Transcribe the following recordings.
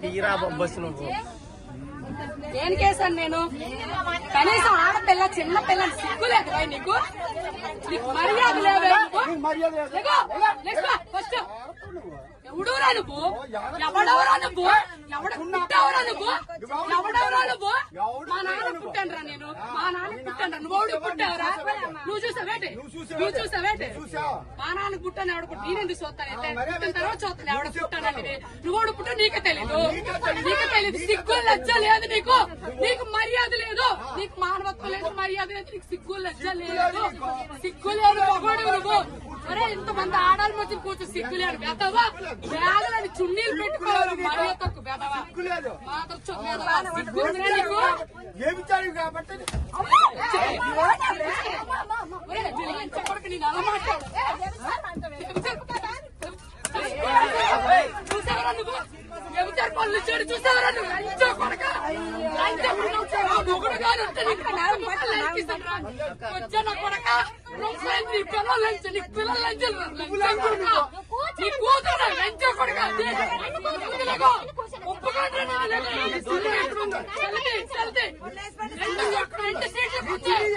తీరా బస్సు నువ్వు దేనికేసాను నేను? కనీసం ఆడపిల్ల చిన్న పిల్లని సిగ్గులేదు నీకు? మర్యాద లేదా? ఫస్ట్ ఎవడవరా నువ్వు? ఎవడవరా నువ్వు? పుట్టావరా నువ్వు? ఎవడవరా నువ్వు? మా నాన్న పుట్టానురా నేను. మా నాన్న పుట్టాను. నువ్వు పుట్టావరా? నువ్వు చూసావేటి? నువ్వు చూసావేటి? మా నాన్న పుట్టాను. ఎవడ పుట్టి నేనెందుకు చూస్తానైతే? పుట్టిన తర్వాత చూస్తాను ఎవడ పుట్టానండి. నువ్వు పుట్టా నీకే తెలీదు. నీకే తెలీదు. సిగ్గు లజ్జ లేదు నీకు. నీకు మర్యాద లేదు. నీకు మానవత్వం లేదు, మర్యాద లేదు. నీకు సిగ్గు లజ్జ లేదు. సిగ్గు లేదు మగోడు నువ్వు. అరే ఇంతమంది ఆడాలి మధ్య కూర్చో సిగ్గు లేదు. బెదవా బ్యాగులని చున్నీలు పెట్టుకోవాలి. మర్యాద తక్కువ బెదవా సిగ్గు నీకు. చెప్పడానికి నేను అలా మాట్లాడు. చూసావరా నువ్వు? ఎవరు పనులు చేయడు చూసావరా నువ్వు? లంచో కొడక మొగుడు గారు వచ్చాను కొడక. నీ పిల్లలు లంచ, నీ పిల్లలు లంచాలు నీ కూతురు లంచో కొడక. ఒప్పుకోండి. 2 సీట్లు కూర్చోయి.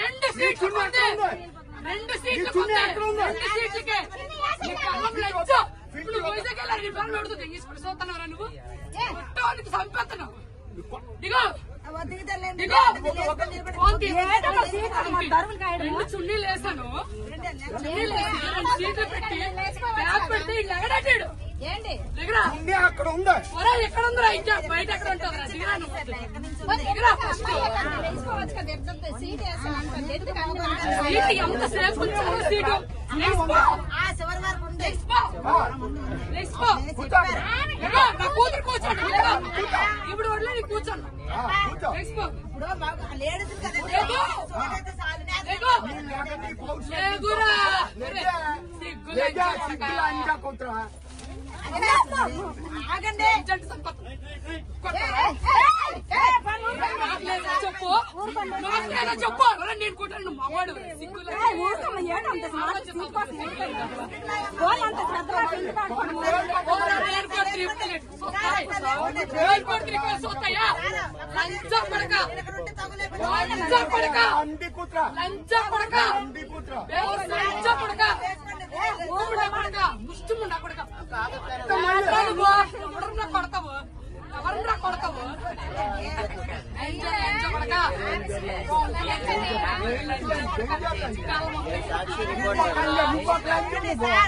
2 సీట్లు కూర్చోయి. 2 సీట్లు కూర్చోయి. 2 సీట్లకే లంచో. ఇప్పుడు వైజాగ్ వెళ్ళారు. నీ పిల్లలు పెడుతుంది తీసుకుని చూస్తున్నారా నువ్వు? పుట్టవానికి చంపేస్తున్నావు. దిగో చున్నీలు వేసాను. సీట్లు పెట్టి బ్యాగ్ పెడితే ఎగడాటాడు. అక్కడ ఉందా? ఎక్కడ ఉందా? ఇంకా బయట ఎక్కడ ఉంటుందిరా? దిగరా ఫస్ట్. సీట్ ఎంత సేపు ఉంచాలో సీటు నా కూతురు కూర్చోండి. ఇప్పుడు వడ్లే నీకు కూర్చోండి. చెప్పు చెప్పు. నేను కూర్చోండి. నువ్వు మగవాడు ముష్టిముండా కొడక. కొడతావు ఎవరన్నా కొడతావు? కొడక